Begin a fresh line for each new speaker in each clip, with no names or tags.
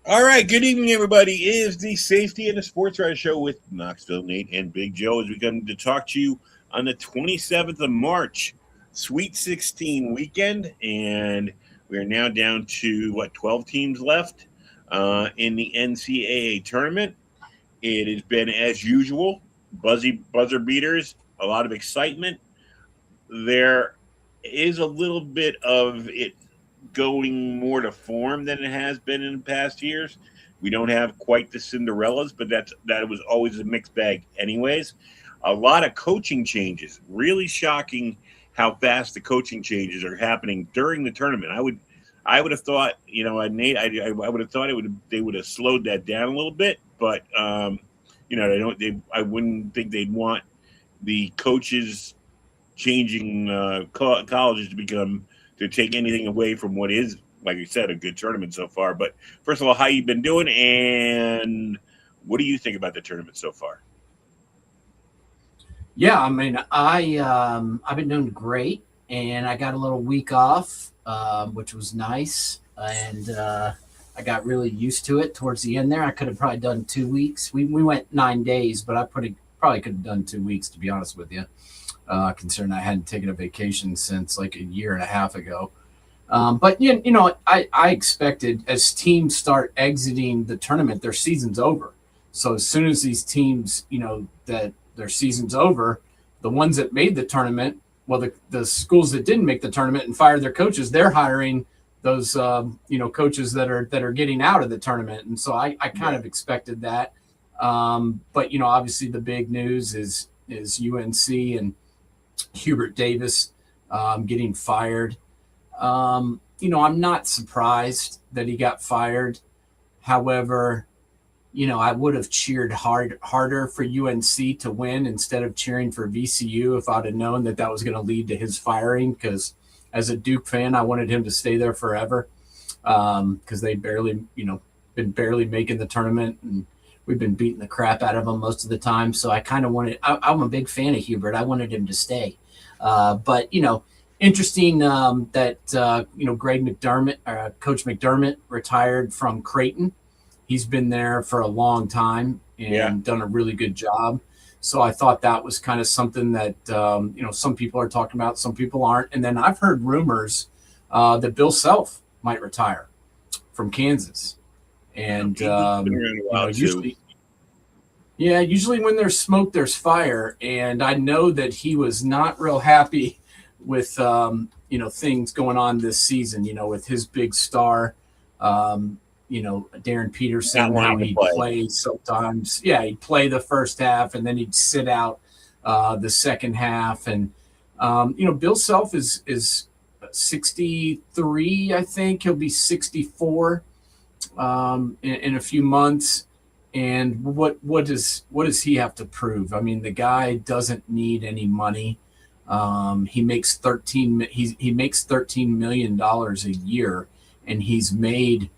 All right, good evening, everybody. It is the Safety and the Sportswriter Show with Knoxville Nate and Big Joe as we come to talk to you on the 27th of March, Sweet 16 weekend. And we are now down to, 12 teams left in the NCAA tournament. It has been, as usual, buzzer beaters, a lot of excitement. There is a little bit of it going more to form than it has been in past years. We don't have quite the Cinderellas, but that was always a mixed bag, anyways. A lot of coaching changes. Really shocking how fast the coaching changes are happening during the tournament. I would have thought, Nate, I would have thought they would have slowed that down a little bit, but they don't. I wouldn't think they'd want the coaches changing colleges to take anything away from what is, like I said, a good tournament so far. But first of all, how you been doing, and what do you think about the tournament so far?
Yeah, I mean, I've been doing great, and I got a little week off, which was nice, and I got really used to it towards the end there. I could have probably done 2 weeks. We went 9 days, but probably could have done 2 weeks to be honest with you, considering I hadn't taken a vacation since like a year and a half ago. But I expected as teams start exiting the tournament, their season's over. So as soon as these teams, that their season's over, the ones that made the tournament, well, the schools that didn't make the tournament and fired their coaches, they're hiring those coaches that are getting out of the tournament, and so I kind
Yeah.
of expected that. But obviously the big news is UNC and Hubert Davis getting fired. I'm not surprised that he got fired. However, I would have cheered harder for UNC to win instead of cheering for VCU if I'd have known that was going to lead to his firing. Because as a Duke fan, I wanted him to stay there forever because they been barely making the tournament, and we've been beating the crap out of them most of the time. So I kind of wanted. I'm a big fan of Hubert. I wanted him to stay, but interesting that Greg McDermott, Coach McDermott, retired from Creighton. He's been there for a long time
Yeah.
and done a really good job. So I thought that was kind of something that some people are talking about, some people aren't. And then I've heard rumors that Bill Self might retire from Kansas. And
He's been around a while too.
usually when there's smoke, there's fire. And I know that he was not real happy with things going on this season. With his big star. Darren
Not
Peterson, how
wanting to
he'd
play.
play sometimes. Yeah, he'd play the first half and then he'd sit out the second half. And Bill Self is 63, I think. He'll be 64 in a few months. And what does he have to prove? I mean, the guy doesn't need any money. He makes $13 million a year, and he's made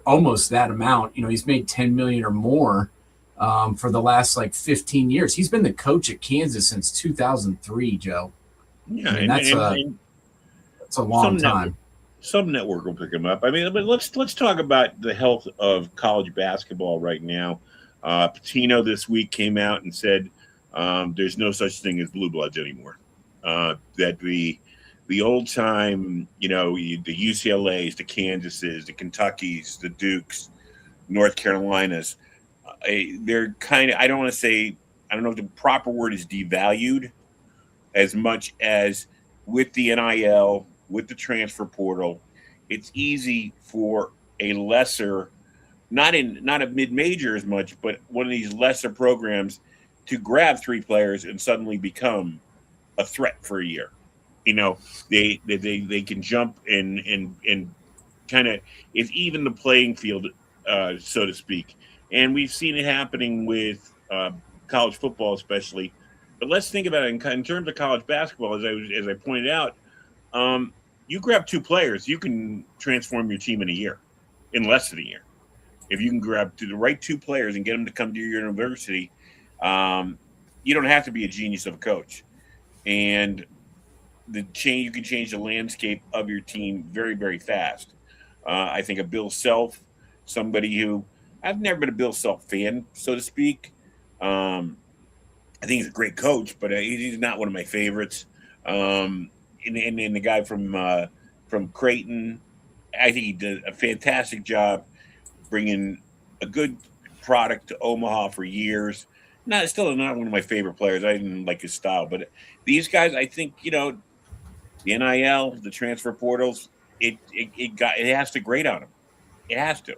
almost that amount. He's made 10 million or more for the last like 15 years. He's been the coach at Kansas since 2003, Joe.
Yeah,
I mean, that's a long
some network,
time.
some network will pick him up. I mean, but let's talk about the health of college basketball right now. Patino this week came out and said there's no such thing as blue bloods anymore. That the old time, the UCLA's, the Kansases, the Kentuckys, the Dukes, North Carolinas, they're kind of, I don't want to say, I don't know if the proper word is devalued as much as with the NIL, with the transfer portal, it's easy for a lesser, not a mid major as much, but one of these lesser programs to grab three players and suddenly become a threat for a year. You know, they can jump and kind of it's even the playing field, so to speak. And we've seen it happening with college football, especially. But let's think about it in terms of college basketball. As I pointed out, you grab two players, you can transform your team in a year, in less than a year. If you can grab the right two players and get them to come to your university, um, you don't have to be a genius of a coach. And the change you can change the landscape of your team very fast. I think of Bill Self somebody who I've never been a Bill Self fan, so to speak. I think he's a great coach, but he's not one of my favorites. And the guy from Creighton, I think he did a fantastic job bringing a good product to Omaha for years. Not still not one of my favorite players. I didn't like his style, but these guys, I think the NIL, the transfer portals, it has to grate on them. It has to,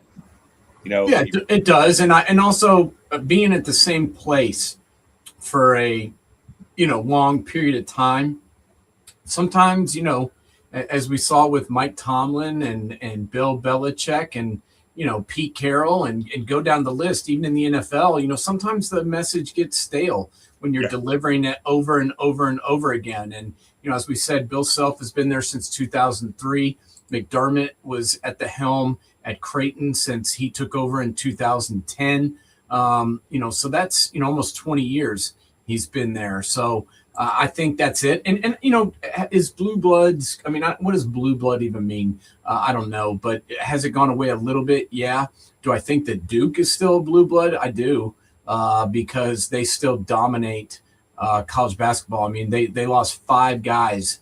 Yeah, it does, and also being at the same place for a long period of time. Sometimes as we saw with Mike Tomlin and Bill Belichick and Pete Carroll and go down the list, even in the NFL, sometimes the message gets stale when you're delivering it over and over and over again. And as we said, Bill Self has been there since 2003. McDermott was at the helm at Creighton since he took over in 2010. So that's almost 20 years he's been there. So I think that's it. And is blue bloods? I mean, what does blue blood even mean? I don't know, but has it gone away a little bit? Yeah. Do I think that Duke is still blue blood? I do, because they still dominate college basketball. I mean, they lost 5 guys,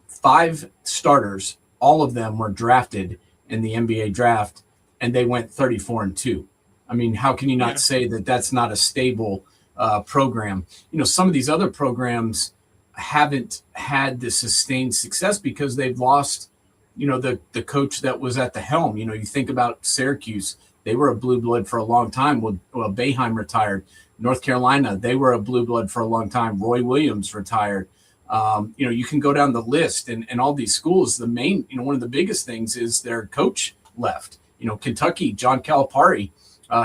5 starters. All of them were drafted in the NBA draft, and they went 34-2. I mean, how can you not say that that's not a stable program? Some of these other programs haven't had the sustained success because they've lost, the coach that was at the helm. You think about Syracuse, they were a blue blood for a long time. Well, Boeheim retired. North Carolina, they were a blue blood for a long time. Roy Williams retired. You can go down the list and all these schools. The main, one of the biggest things is their coach left. Kentucky, John Calipari,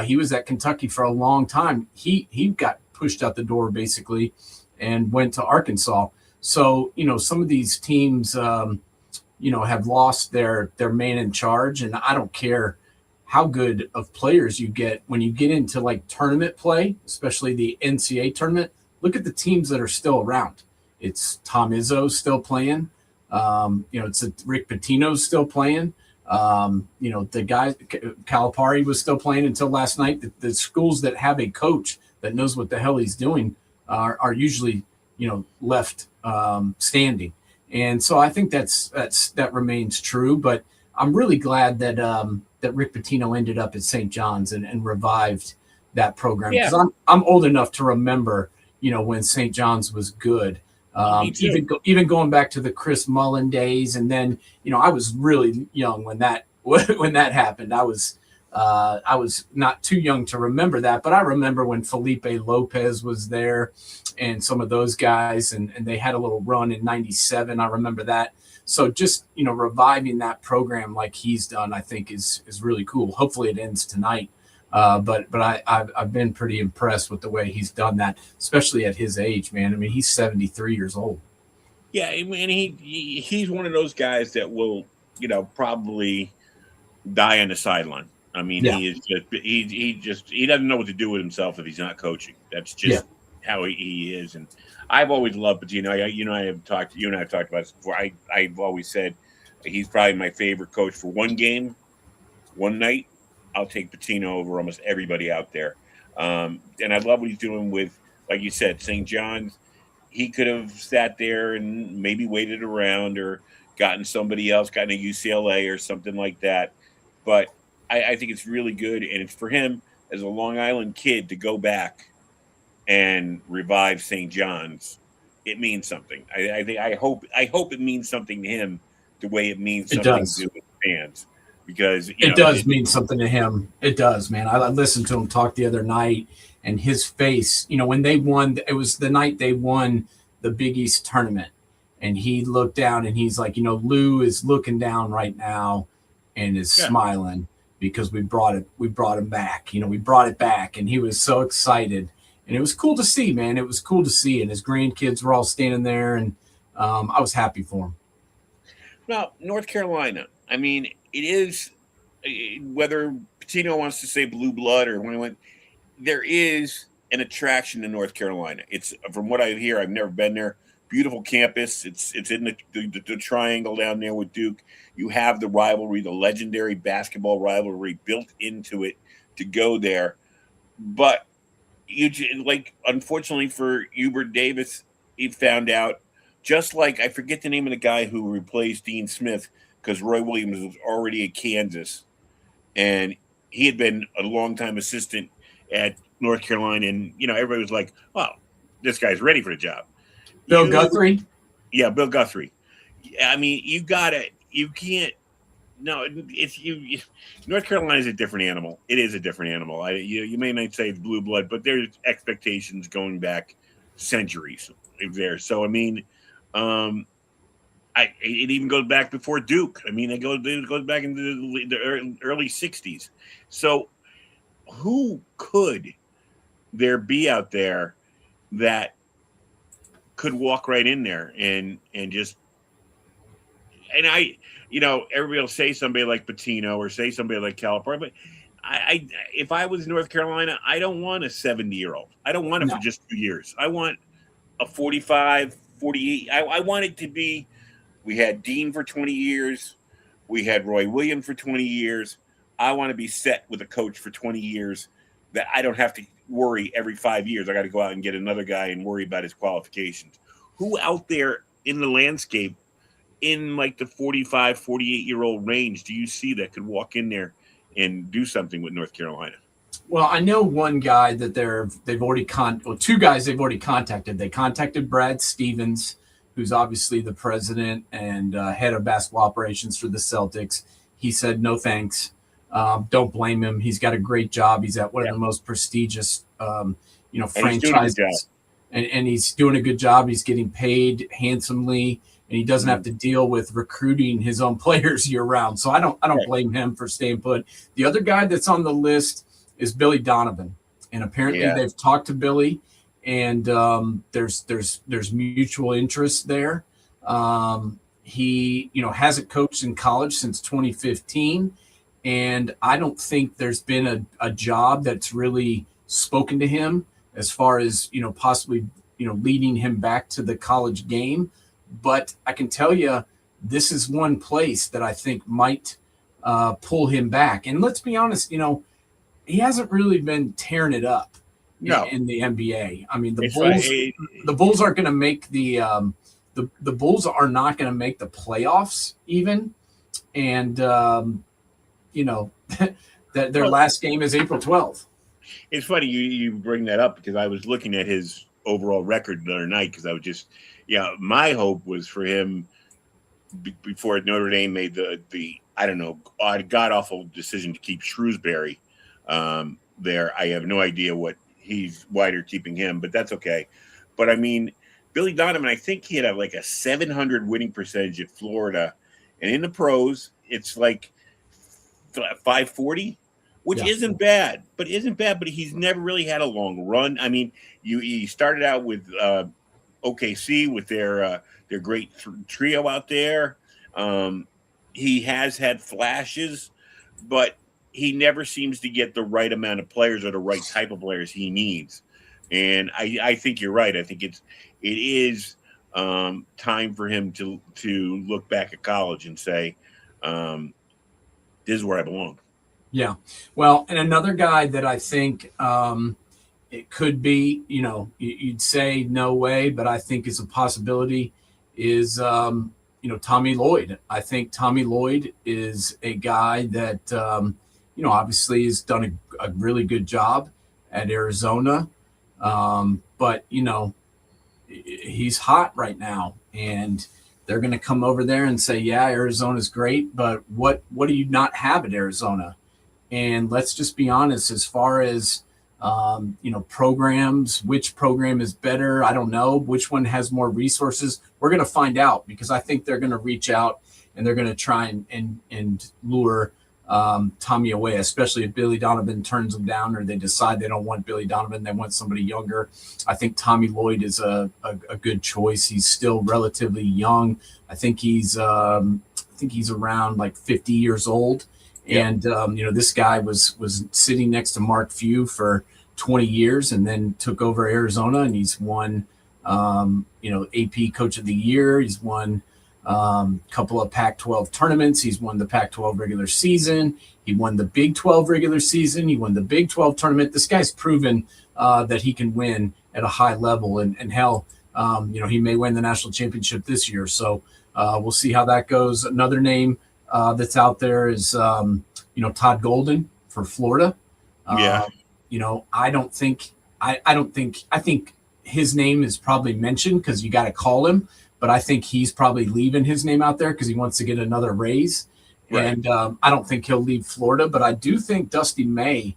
he was at Kentucky for a long time. He got pushed out the door basically and went to Arkansas. So, some of these teams, have lost their man in charge. And I don't care how good of players you get when you get into like tournament play, especially the NCAA tournament. Look at the teams that are still around. It's Tom Izzo still playing. It's Rick Pitino's still playing. The guy Calipari was still playing until last night. The schools that have a coach that knows what the hell he's doing are usually left standing. And so I think that remains true. But I'm really glad that that Rick Pitino ended up at St. John's and revived that program, because I'm old enough to remember when St. John's was good. Even going back to the Chris Mullen days, and then I was really young when that happened. I was not too young to remember that, but I remember when Felipe Lopez was there and some of those guys, and they had a little run in '97. I remember that. So just reviving that program like he's done, I think is really cool. Hopefully it ends tonight. But I've been pretty impressed with the way he's done that, especially at his age, man. I mean, he's 73 years old.
Yeah, I mean, he's one of those guys that will, probably die on the sideline. I mean, he is he doesn't know what to do with himself if he's not coaching. That's just how he is. And I've always loved Patino. You and I have talked about this before. I've always said he's probably my favorite coach for one game, one night. I'll take Pitino over almost everybody out there. And I love what he's doing with, like you said, St. John's. He could have sat there and maybe waited around or gotten somebody else, gotten a UCLA or something like that. But I think it's really good. And it's for him as a Long Island kid to go back and revive St. John's. It means something. I hope it means something to him the way it means something to the fans. Because
it does mean something to him. It does, man. I listened to him talk the other night, and his face, when they won, it was the night they won the Big East tournament, and he looked down and he's like, Lou is looking down right now and is smiling because we brought him back. We brought it back, and he was so excited, and it was cool to see, man. It was cool to see, and his grandkids were all standing there, and I was happy for him.
Now, North Carolina, I mean, it is, whether Pitino wants to say blue blood or when he went, there is an attraction to North Carolina. It's, from what I hear, I've never been there, beautiful campus. It's in the triangle down there with Duke. You have the rivalry, the legendary basketball rivalry built into it to go there. But unfortunately for Hubert Davis, he found out, just like, I forget the name of the guy who replaced Dean Smith, because Roy Williams was already at Kansas, and he had been a longtime assistant at North Carolina, and everybody was like, "Oh, this guy's ready for the job."
Bill Guthrie?
Yeah, Bill Guthrie. I mean, you can't. No, North Carolina is a different animal. It is a different animal. You may not say it's blue blood, but there's expectations going back centuries there. So I mean, it even goes back before Duke. I mean, it goes back into the early '60s. So who could there be out there that could walk right in there and just, and everybody will say somebody like Pitino or say somebody like Calipari, but if I was North Carolina, I don't want a 70-year-old. I don't want it for just 2 years. I want a 45, 48. I want it to be, we had Dean for 20 years. We had Roy Williams for 20 years. I want to be set with a coach for 20 years that I don't have to worry every 5 years. I got to go out and get another guy and worry about his qualifications. Who out there in the landscape in like the 45, 48-year-old range do you see that could walk in there and do something with North Carolina?
Well, I know one guy that two guys they've already contacted. They contacted Brad Stevens, who's obviously the president and head of basketball operations for the Celtics. He said, no, thanks. Don't blame him. He's got a great job. He's at one of the most prestigious, franchises. And he's doing a good job. He's getting paid handsomely, and he doesn't have to deal with recruiting his own players year round. So I don't blame him for staying put. The other guy that's on the list is Billy Donovan, and apparently they've talked to Billy, and there's mutual interest there. He hasn't coached in college since 2015, and I don't think there's been a job that's really spoken to him as far as possibly leading him back to the college game. But I can tell you, this is one place that I think might pull him back. And let's be honest, he hasn't really been tearing it up in the NBA. I mean, the Bulls aren't going to make the Bulls are not going to make the playoffs even. And, their last game is April 12th.
It's funny you bring that up, because I was looking at his overall record the other night, because I was just, my hope was for him before Notre Dame made the I don't know, god awful decision to keep Shrewsbury there. I have no idea why they're keeping him, but that's okay. But I mean, Billy Donovan, I think he had like a 700 winning percentage at Florida, and in the pros, it's like 540. Which isn't bad, but he's never really had a long run. I mean, he started out with OKC with their great trio out there. He has had flashes, but he never seems to get the right amount of players or the right type of players he needs. And I think you're right. I think it is time for him to look back at college and say, this is where I belong.
Yeah. Well, and another guy that I think it could be, you'd say no way, but I think is a possibility is, Tommy Lloyd. I think Tommy Lloyd is a guy that, obviously has done a really good job at Arizona. But, he's hot right now, and they're going to come over there and say, yeah, Arizona's great, but what do you not have at Arizona? And let's just be honest, as far as, programs, which program is better, I don't know. Which one has more resources? We're going to find out, because I think they're going to reach out and they're going to try and lure Tommy away, especially if Billy Donovan turns them down, or they decide they don't want Billy Donovan, they want somebody younger. I think Tommy Lloyd is a good choice. He's still relatively young. I think he's around like 50 years old. And, this guy was sitting next to Mark Few for 20 years and then took over Arizona, and he's won AP Coach of the Year. He's won a couple of Pac-12 tournaments. He's won the Pac-12 regular season. He won the Big 12 regular season. He won the Big 12 tournament. This guy's proven that he can win at a high level. And hell, he may win the national championship this year. So we'll see how that goes. Another name that's out there is, Todd Golden for Florida.
Yeah.
I think his name is probably mentioned because you got to call him, but I think he's probably leaving his name out there because he wants to get another raise. Right. And I don't think he'll leave Florida, but I do think Dusty May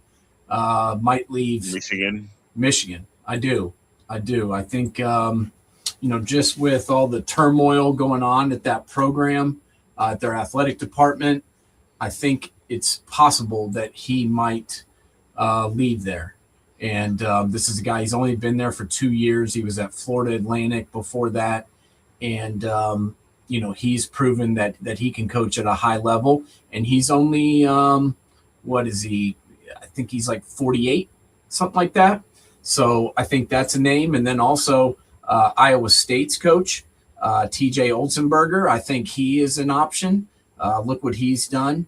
might leave Michigan. I do. I think, just with all the turmoil going on at that program, at their athletic department, I think it's possible that he might leave there. And this is a guy, he's only been there for 2 years. He was at Florida Atlantic before that. And, he's proven that he can coach at a high level. And he's only, what is he? I think he's like 48, something like that. So I think that's a name. And then also Iowa State's coach, TJ Olsenberger. I think he is an option. Look what he's done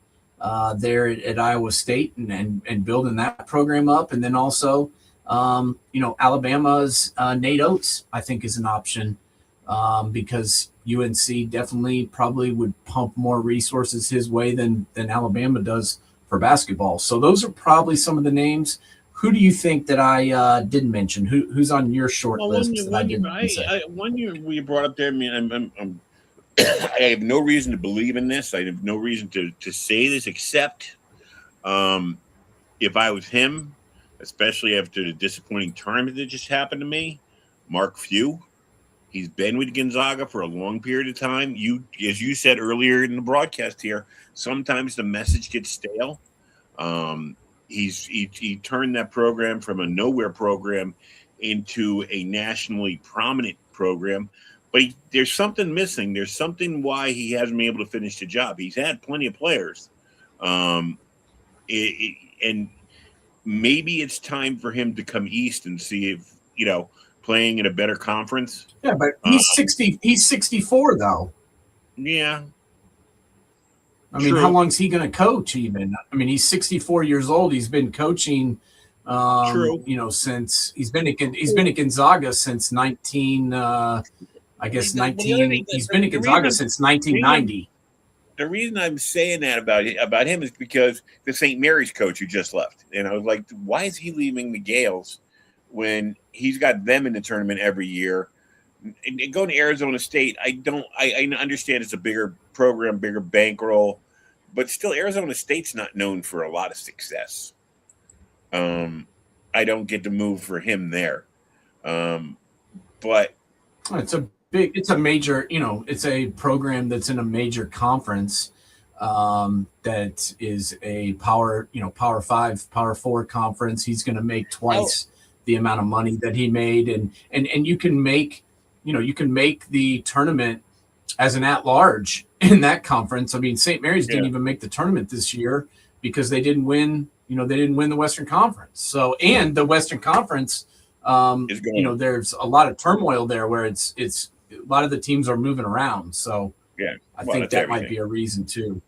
there at Iowa State and building that program up. And then also, Alabama's Nate Oates, I think, is an option because UNC definitely probably would pump more resources his way than Alabama does for basketball. So those are probably some of the names. Who do you think that I didn't mention? Who's on your short list that I didn't say?
One year we brought up there, I'm I have no reason to believe in this. I have no reason to say this except if I was him, especially after the disappointing tournament that just happened to me, Mark Few. He's been with Gonzaga for a long period of time. As you said earlier in the broadcast here, sometimes the message gets stale. He turned that program from a nowhere program into a nationally prominent program. But there's something missing. There's something why he hasn't been able to finish the job. He's had plenty of players. And maybe it's time for him to come east and see if, playing in a better conference.
Yeah, but he's 60. He's 64, though.
Yeah.
I mean, how long is he going to coach even? I mean, he's 64 years old. He's been coaching, since he's been at Gonzaga since 19. He's been at Gonzaga since 1990.
The reason I'm saying that about him is because the St. Mary's coach who just left, and I was like, why is he leaving the Gales when he's got them in the tournament every year? And going to Arizona State, I understand it's a bigger program, bigger bankroll, but still Arizona State's not known for a lot of success. I don't get the move for him there. But
it's a major, it's a program that's in a major conference that is a power 5, power 4 conference. He's going to make twice the amount of money that he made. And you can make the tournament as an at-large in that conference. I mean, St. Mary's didn't even make the tournament this year because they didn't win the Western Conference. So, and the Western Conference, there's a lot of turmoil there where it's a lot of the teams are moving around. So I think that might be a reason too.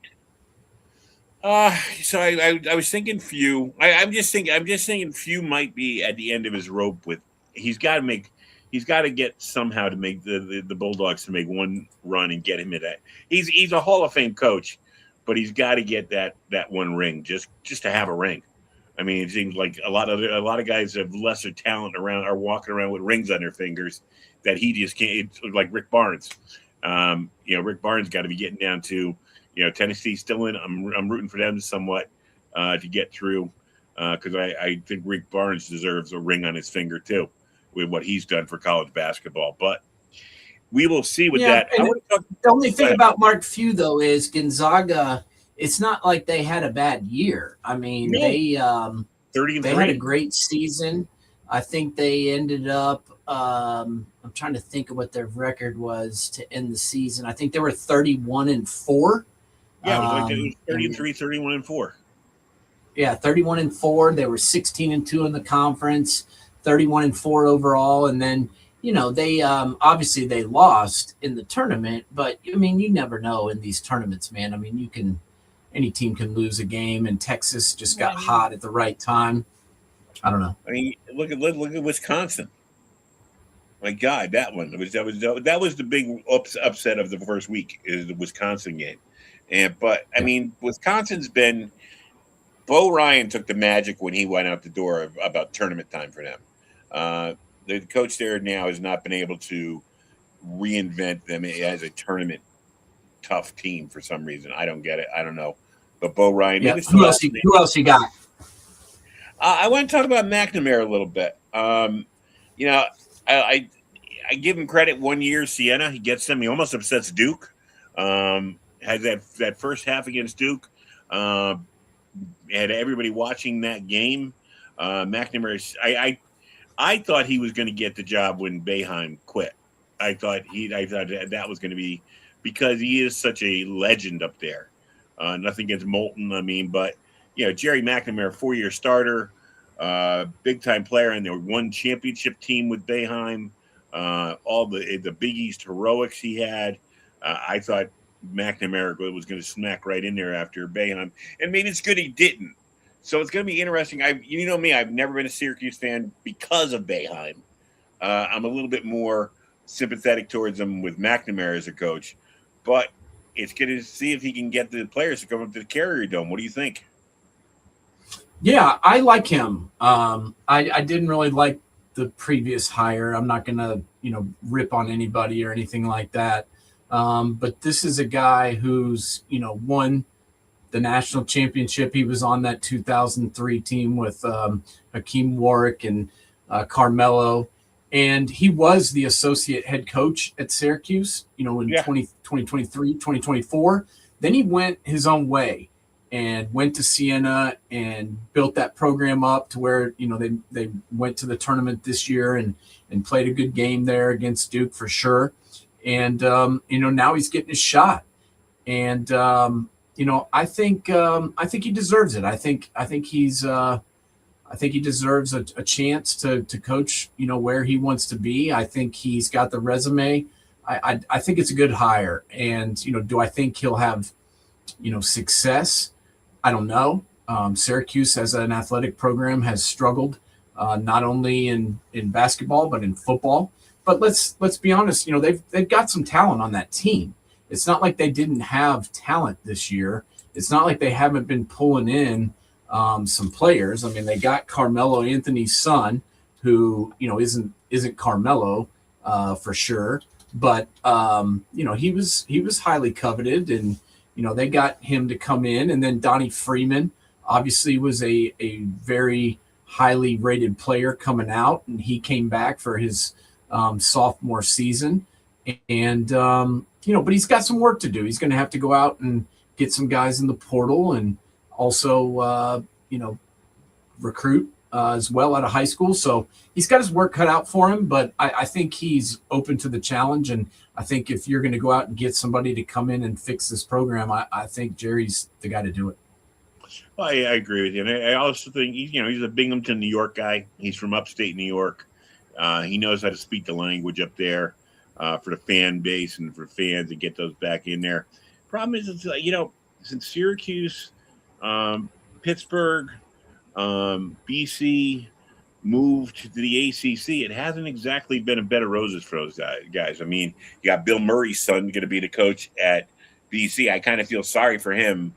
So I was thinking Few. I'm just thinking Few might be at the end of his rope with. He's got to get somehow to make the Bulldogs to make one run and get him to that. He's a Hall of Fame coach, but he's got to get that one ring just to have a ring. I mean, it seems like a lot of guys have lesser talent are walking around with rings on their fingers that he just can't. It's like Rick Barnes. Rick Barnes got to be getting down to. Tennessee's still in. I'm rooting for them somewhat to get through because I think Rick Barnes deserves a ring on his finger too with what he's done for college basketball. But we will see with that.
The only thing about Mark Few though is Gonzaga. It's not like they had a bad year. I mean, they
30-3.
They had a great season. I think they ended up. I'm trying to think of what their record was to end the season. I think they were 31-4.
Yeah, it was 33, 31-4.
Yeah, 31-4. They were 16-2 in the conference, 31-4 overall, and then they obviously they lost in the tournament, but I mean, you never know in these tournaments, man. I mean, any team can lose a game, and Texas just got hot at the right time. I don't know.
I mean, look at Wisconsin. My God, that was the big upset of the first week is the Wisconsin game, but I
Yeah.
mean, Wisconsin's been. Bo Ryan took the magic when he went out the door about tournament time for them. Uh, the coach there now has not been able to reinvent them as a tournament tough team for some reason. I don't get it. I don't know. But Bo Ryan,
Yeah.
maybe it's the last name.
Who else you got?
I want to talk about McNamara a little bit. You know, I give him credit. 1 year, Siena, he gets them. He almost upsets Duke. Had that first half against Duke. Had everybody watching that game. McNamara, I thought he was going to get the job when Boeheim quit. I thought that was going to be because he is such a legend up there. Nothing against Moulton, I mean, but Jerry McNamara, 4-year starter, big time player, and they were one championship team with Boeheim. All the Big East heroics he had. I thought McNamara was going to smack right in there after Boeheim, and maybe it's good he didn't. So it's going to be interesting. You know me, I've never been a Syracuse fan because of Boeheim. I'm a little bit more sympathetic towards him with McNamara as a coach, but it's going to see if he can get the players to come up to the Carrier Dome. What do you think?
Yeah, I like him. I didn't really like the previous hire. I'm not gonna rip on anybody or anything like that. But this is a guy who's won the national championship. He was on that 2003 team with Hakeem Warwick and Carmelo. And he was the associate head coach at Syracuse, in 2023, 2024. Then he went his own way and went to Siena and built that program up to where, they went to the tournament this year and played a good game there against Duke for sure. And, now he's getting his shot. And, I think he deserves it. I think he deserves a chance to coach, where he wants to be. I think he's got the resume. I think it's a good hire. And, do I think he'll have, success? I don't know. Syracuse as an athletic program has struggled, not only in basketball, but in football. But let's be honest, they've got some talent on that team. It's not like they didn't have talent this year. It's not like they haven't been pulling in some players. I mean, they got Carmelo Anthony's son, who isn't Carmelo for sure, but he was highly coveted, and they got him to come in, and then Donnie Freeman obviously was a very highly rated player coming out, and he came back for his sophomore season, and but he's got some work to do. He's going to have to go out and get some guys in the portal and also, recruit as well out of high school. So he's got his work cut out for him, but I think he's open to the challenge. And I think if you're going to go out and get somebody to come in and fix this program, I think Jerry's the guy to do it.
Well, I agree with you. And I also think, he's a Binghamton, New York guy. He's from upstate New York. He knows how to speak the language up there for the fan base and for fans to get those back in there. Problem is, since Syracuse, Pittsburgh, BC moved to the ACC, it hasn't exactly been a bed of roses for those guys. I mean, you got Bill Murray's son going to be the coach at BC. I kind of feel sorry for him.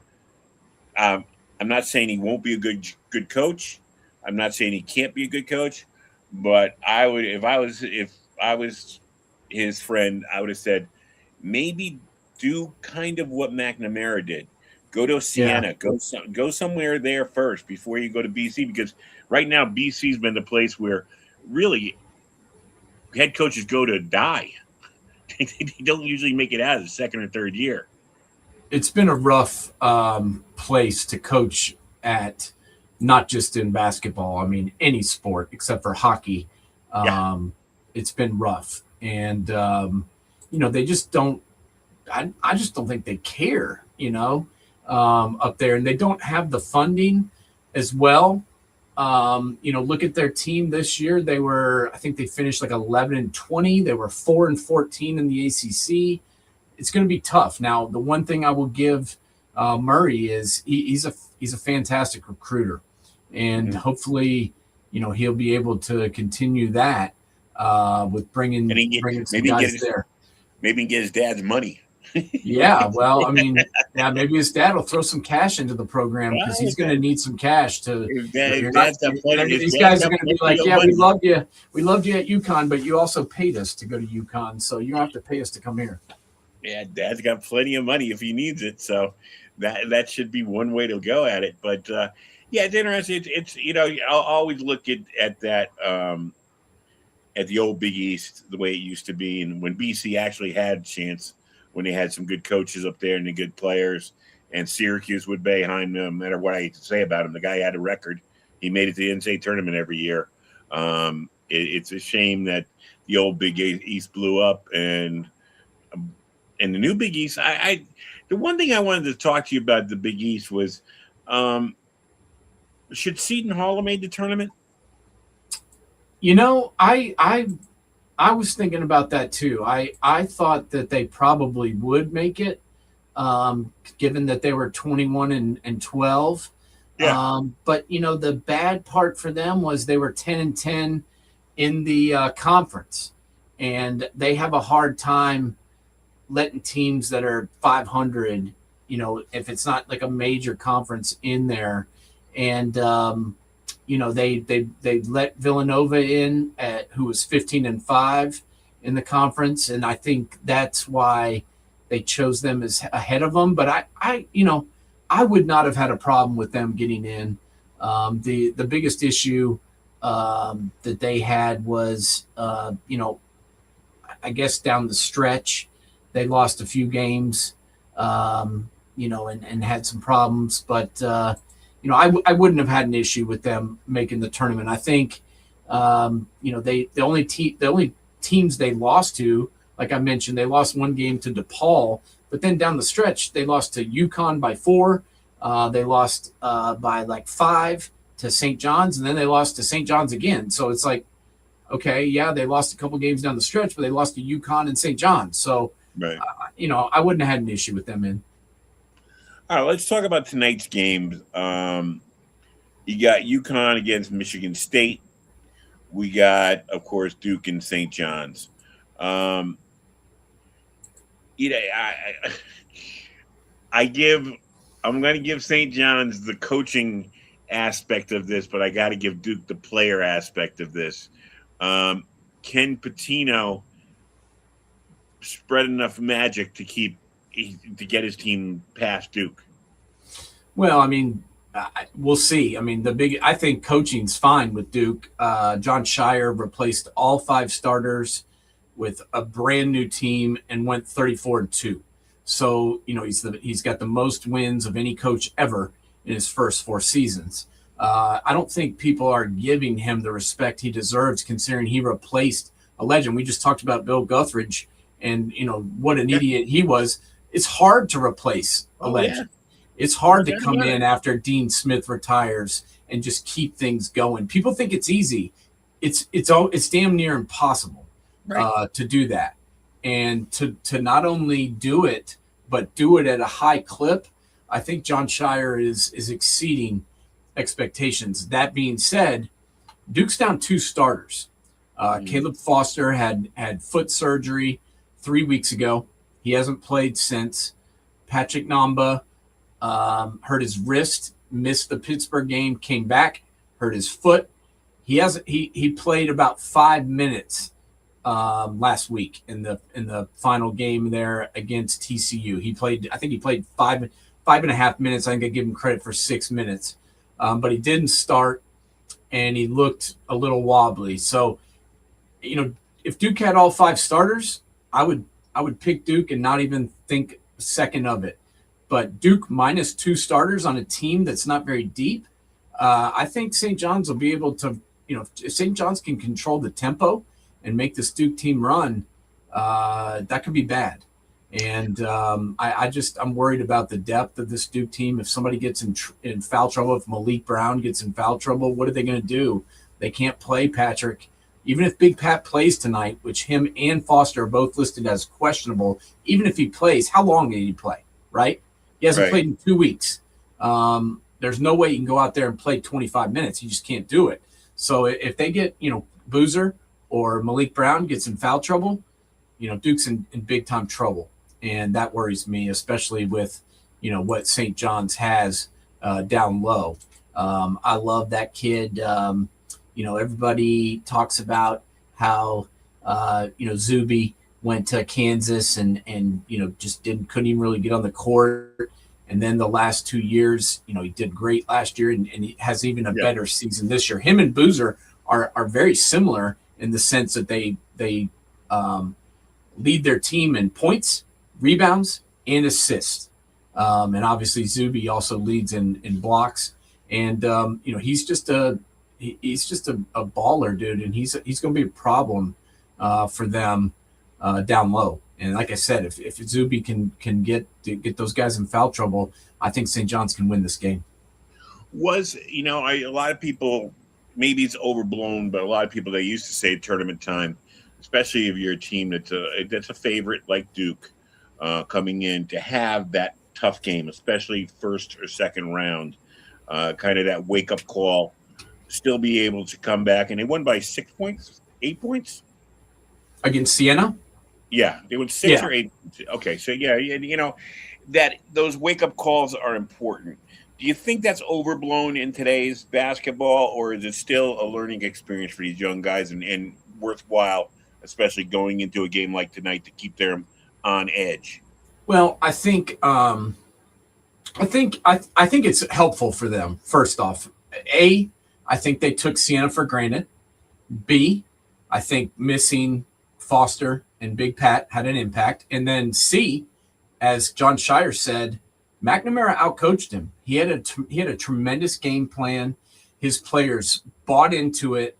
I'm not saying he won't be a good coach. I'm not saying he can't be a good coach, but I would, if I was his friend, I would have said maybe do kind of what McNamara did. Go to Siena. Yeah. Go somewhere there first before you go to BC, because right now BC's been the place where really head coaches go to die. They don't usually make it out of the second or third year.
It's been a rough place to coach at, not just in basketball. I mean, any sport except for hockey. It's been rough, and they just don't. I just don't think they care. Up there, and they don't have the funding as well. Look at their team this year. I think they finished like 11-20. They were 4-14 in the ACC. It's going to be tough. Now, the one thing I will give Murray is he's a fantastic recruiter, and hopefully, he'll be able to continue that with bringing some guys there.
Maybe get his dad's money.
Yeah, well, I mean, maybe his dad will throw some cash into the program because he's going to need some cash to. These guys are going to be like, yeah, we loved you at UConn, but you also paid us to go to UConn, so you don't have to pay us to come here.
Yeah, Dad's got plenty of money if he needs it, so that should be one way to go at it. But it's interesting. It's I'll always look at that at the old Big East the way it used to be, and when BC actually had a chance. When they had some good coaches up there and the good players, and Syracuse would behind them, no matter what I say about him. The guy had a record. He made it to the NCAA tournament every year. It's a shame that the old Big East blew up, and the new Big East. The one thing I wanted to talk to you about the Big East was, should Seton Hall have made the tournament?
I was thinking about that too. I thought that they probably would make it, given that they were 21-12.
Yeah.
But the bad part for them was they were 10-10 in the conference, and they have a hard time letting teams that are 500, if it's not like a major conference in there, and they let Villanova in who was 15-5 in the conference, and I think that's why they chose them as ahead of them. But I would not have had a problem with them getting in. The biggest issue that they had was I guess down the stretch they lost a few games, and had some problems, but. I wouldn't have had an issue with them making the tournament. I think, the only teams they lost to, like I mentioned, they lost one game to DePaul, but then down the stretch they lost to UConn by 4. They lost by like 5 to St. John's, and then they lost to St. John's again. So it's like, okay, yeah, they lost a couple games down the stretch, but they lost to UConn and St. John's. So,
right.
I wouldn't have had an issue with them in.
All right, let's talk about tonight's games. You got UConn against Michigan State. We got, of course, Duke and St. John's. I'm going to give St. John's the coaching aspect of this, but I got to give Duke the player aspect of this. Can Pitino spread enough magic to get his team past Duke?
Well, I mean, we'll see. I mean, I think coaching's fine with Duke. John Shire replaced all 5 starters with a brand new team and went 34-2. So, he's got the most wins of any coach ever in his first 4 seasons. I don't think people are giving him the respect he deserves, considering he replaced a legend. We just talked about Bill Guthridge and, what an idiot he was. It's hard to replace a legend. Yeah. It's hard to come in after Dean Smith retires and just keep things going. People think it's easy. It's damn near impossible to do that. And to not only do it, but do it at a high clip, I think John Shire is exceeding expectations. That being said, Duke's down 2 starters. Caleb Foster had foot surgery 3 weeks ago. He hasn't played since. Patrick Namba hurt his wrist, missed the Pittsburgh game, came back, hurt his foot. He played about 5 minutes last week in the final game there against TCU. I think he played 5.5 minutes. I think I give him credit for 6 minutes, but he didn't start, and he looked a little wobbly. So, if Duke had all 5 starters, I would pick Duke and not even think a second of it. But Duke minus 2 starters on a team that's not very deep, I think St. John's will be able to, if St. John's can control the tempo and make this Duke team run, that could be bad. And I'm worried about the depth of this Duke team. If somebody gets in foul trouble, if Malik Brown gets in foul trouble, what are they going to do? They can't play Patrick. Even if Big Pat plays tonight, which him and Foster are both listed as questionable, even if he plays, how long did he play, right? He hasn't played in 2 weeks. There's no way you can go out there and play 25 minutes. You just can't do it. So if they get, Boozer or Malik Brown gets in foul trouble, Duke's in big-time trouble. And that worries me, especially with, what St. John's has down low. I love that kid. Everybody talks about how, Zuby went to Kansas and just couldn't even really get on the court. And then the last 2 years, he did great last year and he has even a better season this year. Him and Boozer are very similar in the sense that they lead their team in points, rebounds, and assists. And obviously Zuby also leads in blocks. And, he's just a baller, dude. And he's going to be a problem for them down low. And like I said, if Zuby can get those guys in foul trouble, I think St. John's can win this game.
A lot of people, maybe it's overblown, but a lot of people, they used to say tournament time, especially if you're a team that's a favorite like Duke coming in, to have that tough game, especially first or second round, kind of that wake-up call, still be able to come back. And they won by 6 points, 8 points?
Against Siena?
Yeah, they won 6 or 8. Okay, so that those wake-up calls are important. Do you think that's overblown in today's basketball, or is it still a learning experience for these young guys and worthwhile, especially going into a game like tonight, to keep them on edge?
Well, I think it's helpful for them. First off, A, I think they took Siena for granted. B, I think missing Foster and Big Pat had an impact. And then C, as John Shire said, McNamara outcoached him. He had a tremendous game plan. His players bought into it.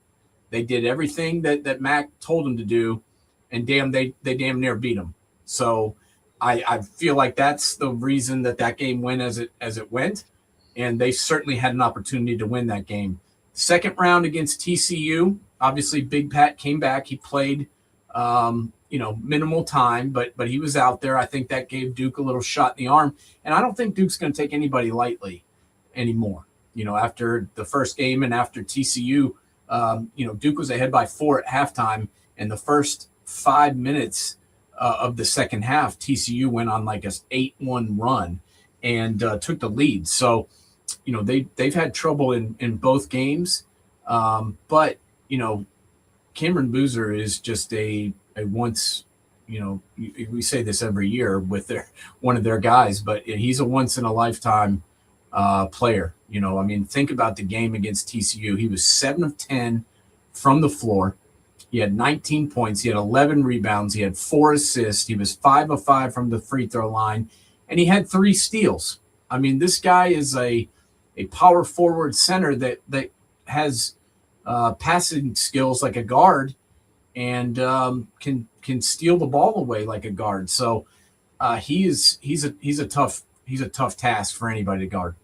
They did everything that Mac told them to do, and they damn near beat him. So I feel like that's the reason that game went as it went, and they certainly had an opportunity to win that game. Second round against TCU, obviously Big Pat came back. He played minimal time, but he was out there. I think that gave Duke a little shot in the arm, and I don't think Duke's going to take anybody lightly anymore. After the first game and after TCU, Duke was ahead by 4 at halftime, and the first 5 minutes of the second half, TCU went on like a 8-1 run and took the lead. So, they've had trouble in both games, but Cameron Boozer is just a once, we say this every year with one of their guys, but he's a once in a lifetime player. Think about the game against TCU. He was 7 of 10 from the floor. He had 19 points. He had 11 rebounds. He had 4 assists. He was 5 of 5 from the free throw line, and he had 3 steals. This guy is a power forward center that has passing skills like a guard and can steal the ball away like a guard. So he's a tough task for anybody to guard.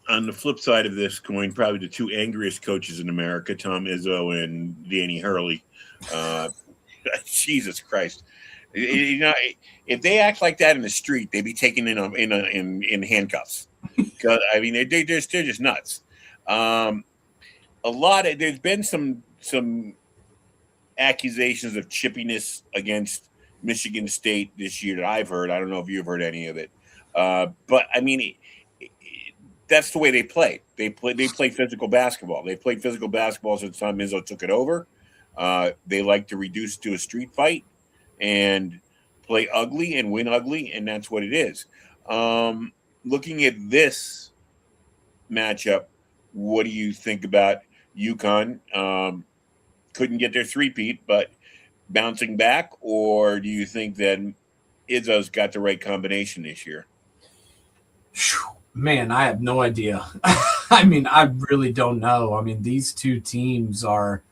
On the flip side of this coin, probably the 2 angriest coaches in America, Tom Izzo and Danny Hurley. Jesus Christ! If they act like that in the street, they'd be taken in handcuffs. Because they're just nuts. There's been some accusations of chippiness against Michigan State this year that I've heard. I don't know if you've heard any of it, but that's the way they play. They play physical basketball. They played physical basketball since Tom Izzo took it over. They like to reduce to a street fight and play ugly and win ugly, and that's what it is. Looking at this matchup, what do you think about UConn? Couldn't get their three-peat, but bouncing back, or do you think that Izzo's got the right combination this year?
Man, I have no idea. I really don't know. These two teams are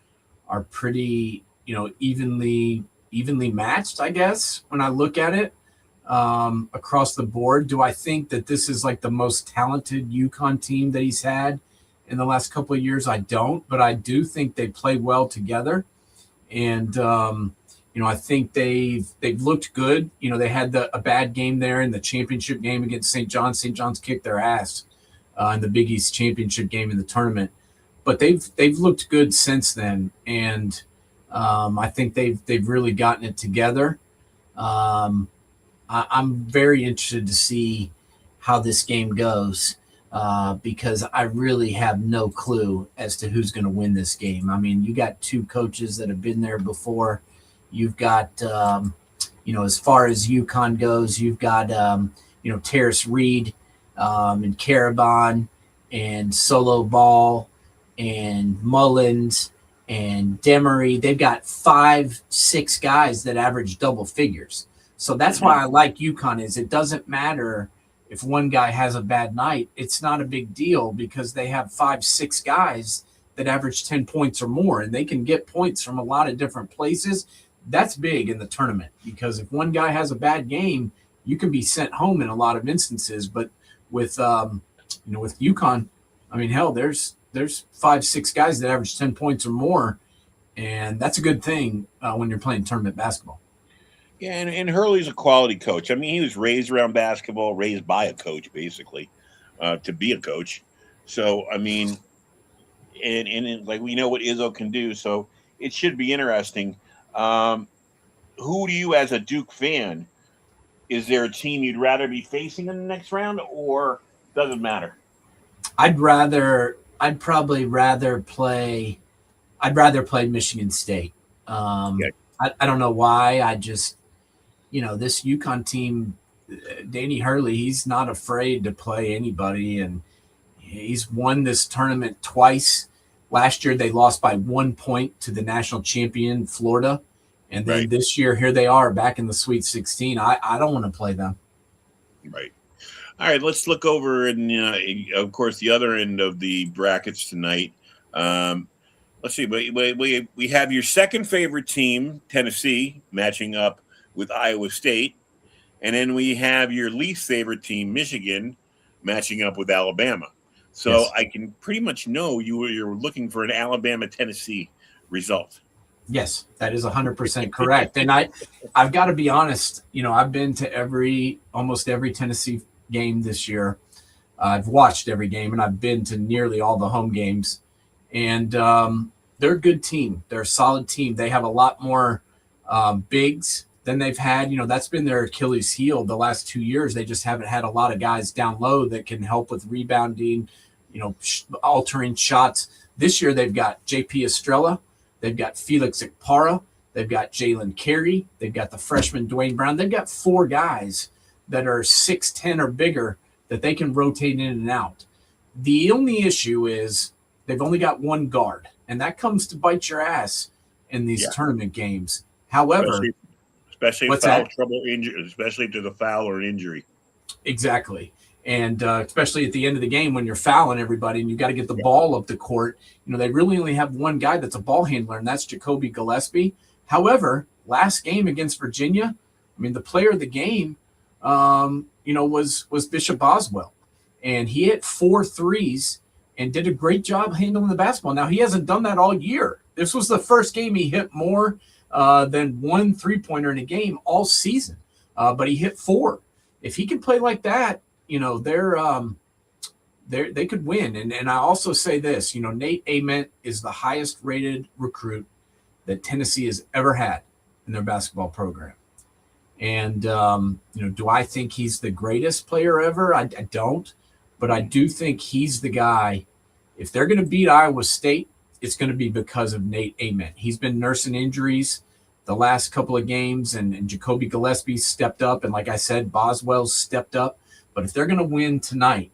pretty, evenly evenly matched, I guess, when I look at it across the board. Do I think that this is like the most talented UConn team that he's had in the last couple of years? I don't, but I do think they play well together. And, I think they've looked good. They had a bad game there in the championship game against St. John's. St. John's kicked their ass in the Big East championship game in the tournament. But they've looked good since then. And I think they've really gotten it together. I'm very interested to see how this game goes because I really have no clue as to who's going to win this game. I mean, you got two coaches that have been there before. You've got, as far as UConn goes, you've got, Terrace Reed and Caravan and Solo Ball and Mullins and Demery. They've got 5-6 guys that average double figures. So that's why I like UConn is it doesn't matter if one guy has a bad night. It's not a big deal because they have 5-6 guys that average 10 points or more, and they can get points from a lot of different places. That's big in the tournament because if one guy has a bad game, you can be sent home in a lot of instances. But with with UConn, I mean, hell, there's 5-6 guys that average 10 points or more, and that's a good thing when you're playing tournament basketball.
Yeah, and Hurley's a quality coach. I mean, he was raised around basketball, raised by a coach, basically, to be a coach. So, I mean, and like we know what Izzo can do, so it should be interesting. Who do you, as a Duke fan, is there a team you'd rather be facing in the next round, or doesn't matter?
I'd probably rather play Michigan State.
Okay.
I don't know why. I just, this UConn team, Danny Hurley, he's not afraid to play anybody, and he's won this tournament twice. Last year, they lost by 1 point to the national champion, Florida. And then This year, here they are back in the Sweet 16. I don't want to play them. Right.
All right, let's look over, and of course, the other end of the brackets tonight. Let's see. We have your second favorite team, Tennessee, matching up with Iowa State. And then we have your least favorite team, Michigan, matching up with Alabama. So yes. I can pretty much know you're looking for an Alabama-Tennessee result.
Yes, that is 100% correct. And I've got to be honest, I've been to almost every Tennessee game this year. I've watched every game, and I've been to nearly all the home games. And they're a good team. They're a solid team. They have a lot more bigs than they've had. That's been their Achilles heel the last 2 years. They just haven't had a lot of guys down low that can help with rebounding, altering shots. This year they've got J.P. Estrella. They've got Felix Ikpara. They've got Jalen Carey. They've got the freshman Dwayne Brown. They've got 4 guys that are 6'10" or bigger that they can rotate in and out. The only issue is they've only got one guard, and that comes to bite your ass in these tournament games. However,
especially if foul trouble injury, especially if there's a foul or an injury.
Exactly. And especially at the end of the game when you're fouling everybody and you got to get the ball up the court, they really only have one guy that's a ball handler, and that's Jacoby Gillespie. However, last game against Virginia, the player of the game, was Bishop Boswell, and he hit 4 threes and did a great job handling the basketball. Now, he hasn't done that all year. This was the first game he hit more than 1 3-pointer in a game all season, but he hit 4. If he can play like that, they could win. And I also say this, Nate Ament is the highest rated recruit that Tennessee has ever had in their basketball program. And, do I think he's the greatest player ever? I don't, but I do think he's the guy. If they're going to beat Iowa State, it's going to be because of Nate Ament. He's been nursing injuries the last couple of games, and Jacoby Gillespie stepped up. And like I said, Boswell's stepped up. But if they're going to win tonight,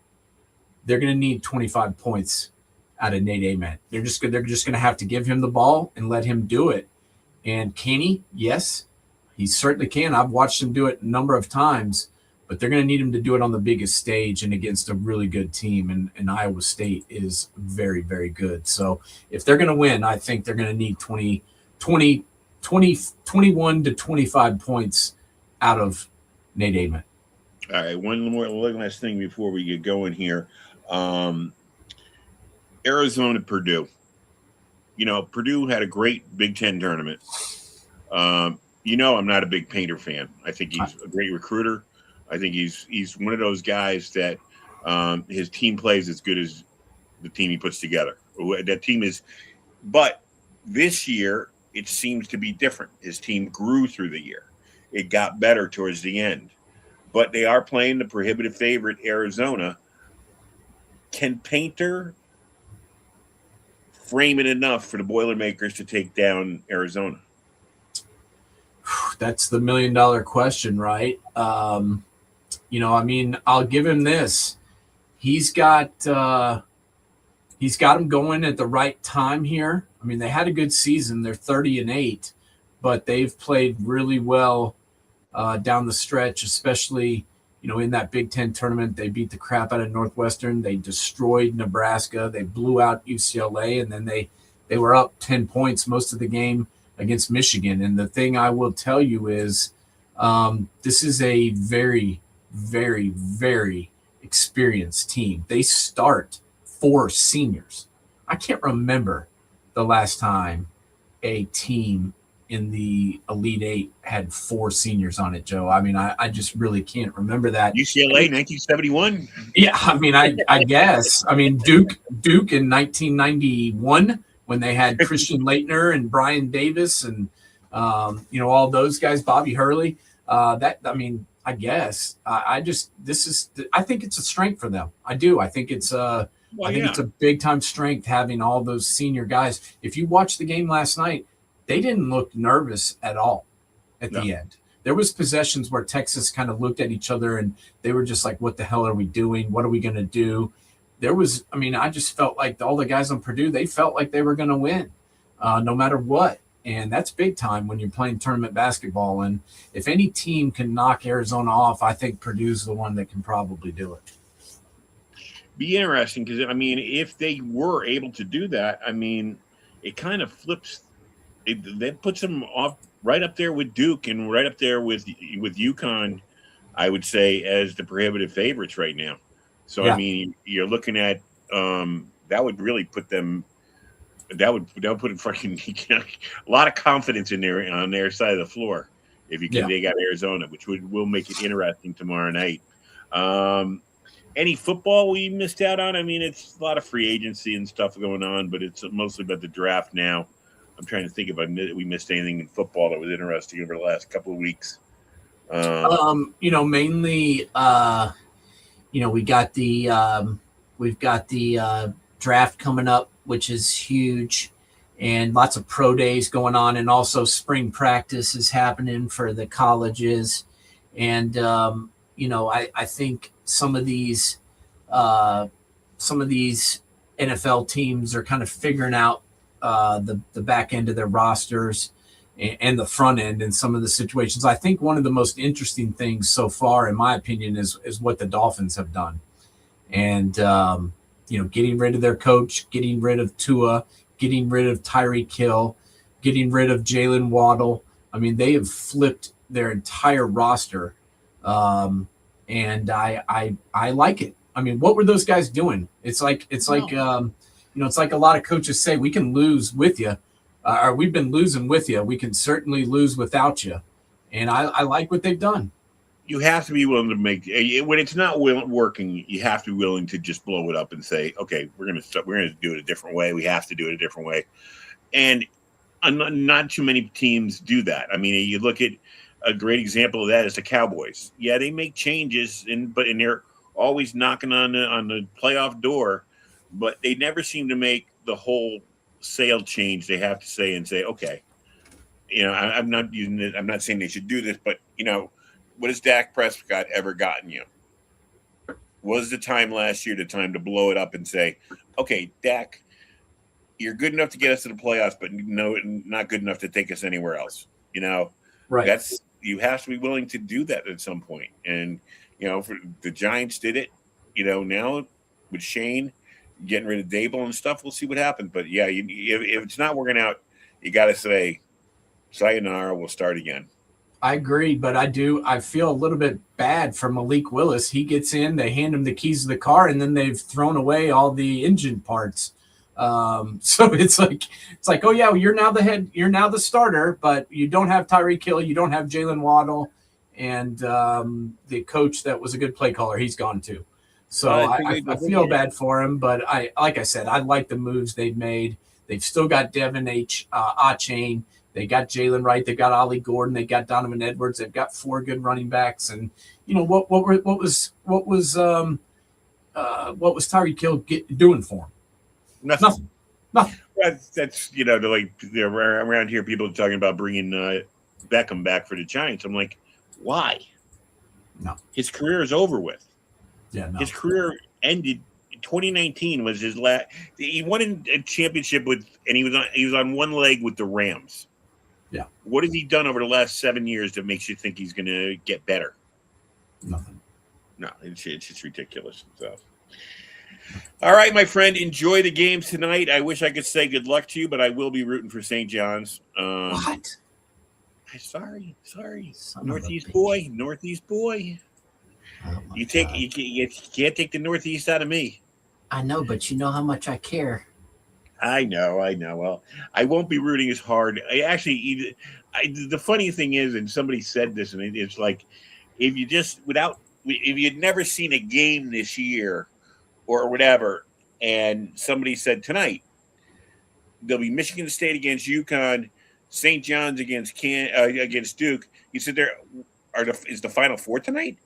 they're going to need 25 points out of Nate Ament. They're just going to have to give him the ball and let him do it. And can he? Yes, he certainly can. I've watched him do it a number of times, but they're going to need him to do it on the biggest stage and against a really good team. And Iowa State is very, very good. So if they're going to win, I think they're going to need 25 21 to 25 points out of Nate Amon.
All right, one last thing before we get going here. Arizona, Purdue. Purdue had a great Big Ten tournament. I'm not a big Painter fan. I think he's a great recruiter. I think he's one of those guys that his team plays as good as the team he puts together. That team is, but this year it seems to be different. His team grew through the year. It got better towards the end, but they are playing the prohibitive favorite Arizona. Can Painter frame it enough for the Boilermakers to take down Arizona?
That's the $1 million question, right? I'll give him this. He's got him going at the right time here. I mean, they had a good season. They're 30-8, but they've played really well down the stretch, especially, in that Big Ten tournament. They beat the crap out of Northwestern. They destroyed Nebraska. They blew out UCLA, and then they were up 10 points most of the game against Michigan. And the thing I will tell you is this is a very, very, very experienced team. They start 4 seniors. I can't remember the last time a team in the Elite Eight had 4 seniors on it, Joe. I mean, I just really can't remember that.
UCLA, 1971.
Yeah, I mean, I guess. I mean, Duke in 1991 when they had Christian Laettner and Brian Davis and all those guys, Bobby Hurley. I guess. I think it's a strength for them. I do. I think it's it's a big time strength having all those senior guys. If you watch the game last night, they didn't look nervous at all at the end. There was possessions where Texas kind of looked at each other and they were just like, what the hell are we doing? What are we going to do? I just felt like all the guys on Purdue, they felt like they were going to win no matter what. And that's big time when you're playing tournament basketball. And if any team can knock Arizona off, I think Purdue's the one that can probably do it.
Be interesting because, if they were able to do that, it kind of flips. That puts them off right up there with Duke and right up there with UConn, I would say, as the prohibitive favorites right now. So, yeah. You're looking at that would really put them – that would put fucking a lot of confidence in there on their side of the floor if you can. They got Arizona, which will make it interesting tomorrow night. Any football we missed out on? It's a lot of free agency and stuff going on, but it's mostly about the draft now. I'm trying to think if we missed anything in football that was interesting over the last couple of weeks.
Mainly, we've got the draft coming up, which is huge, and lots of pro days going on, and also spring practice is happening for the colleges, and I think some of these NFL teams are kind of figuring out the back end of their rosters and the front end in some of the situations. I think one of the most interesting things so far, in my opinion, is what the Dolphins have done. And, getting rid of their coach, getting rid of Tua, getting rid of Tyreek Hill, getting rid of Jalen Waddle. They have flipped their entire roster. And I like it. What were those guys doing? It's like a lot of coaches say, we can lose with you, or we've been losing with you. We can certainly lose without you. And I like what they've done.
You have to be willing to make when it's not working. You have to be willing to just blow it up and say, okay, we're going to do it a different way. We have to do it a different way. And not too many teams do that. You look at a great example of that is the Cowboys. Yeah, they make changes but they're always knocking on the playoff door. But they never seem to make the whole sail change. They have to say, okay, I'm not using it. I'm not saying they should do this, but what has Dak Prescott ever gotten you? Was the time last year the time to blow it up and say, okay, Dak, you're good enough to get us to the playoffs, but no, not good enough to take us anywhere else.
Right.
You have to be willing to do that at some point. And for the Giants did it. Now with Shane getting rid of Dable and stuff, we'll see what happens. But yeah, if it's not working out, you got to say, sayonara, we'll start again.
I agree, but I feel a little bit bad for Malik Willis. He gets in, they hand him the keys to the car, and then they've thrown away all the engine parts. So it's like, oh yeah, you're now the starter, but you don't have Tyreek Hill, you don't have Jalen Waddle, and the coach that was a good play caller, he's gone too. So I feel bad for him, but like I said, I like the moves they've made. They've still got Devin Achane. They got Jalen Wright. They got Ollie Gordon. They got Donovan Edwards. They've got 4 good running backs. And what was Tyreek Hill doing for him?
Nothing.
Nothing.
That's around here, people are talking about bringing Beckham back for the Giants. I'm like, why?
No,
his career is over with.
Yeah, no.
His career ended. 2019 was his last. He won a championship and he was on one leg with the Rams.
Yeah.
What has he done over the last 7 years that makes you think he's going to get better?
Nothing.
No, it's just ridiculous. So, all right, my friend, enjoy the games tonight. I wish I could say good luck to you, but I will be rooting for St. John's.
What?
Sorry.
Son
Northeast boy.
Oh
You can't take the Northeast out of me.
I know, but you know how much I care.
I know. Well, I won't be rooting as hard. The funny thing is, and somebody said this, and it's like, if you'd never seen a game this year or whatever, and somebody said tonight there'll be Michigan State against UConn, St. John's against Duke. You said is the Final Four tonight?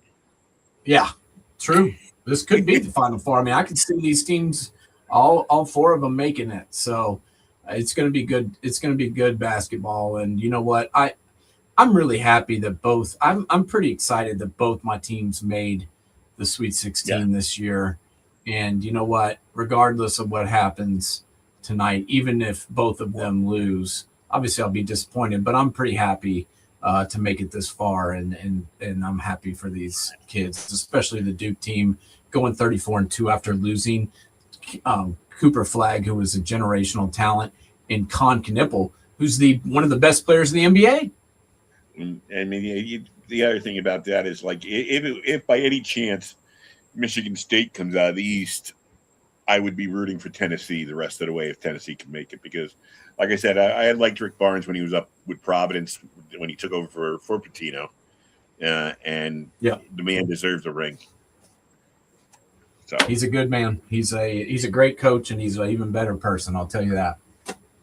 Yeah, true. This could be the Final Four. I mean, I could see these teams, all 4 of them making it. So it's going to be good. It's going to be good basketball. And you know what? I'm really happy that both. I'm pretty excited that both my teams made the Sweet 16 this year. And you know what? Regardless of what happens tonight, even if both of them lose, obviously I'll be disappointed. But I'm pretty happy to make it this far, and I'm happy for these kids, especially the Duke team going 34-2 after losing Cooper Flagg, who was a generational talent, and Con Knipple, who's one of the best players in the NBA.
I mean, the other thing about that is, like, if by any chance Michigan State comes out of the East, I would be rooting for Tennessee the rest of the way if Tennessee can make it, because, like I said, I had liked Rick Barnes when he was up with Providence when he took over for Pitino, and the man deserves a ring. So
he's a good man. He's a great coach, and he's an even better person. I'll tell you that.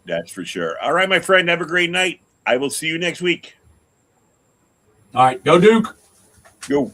That's for sure. All right, my friend, have a great night. I will see you next week.
All right, go Duke.
Go.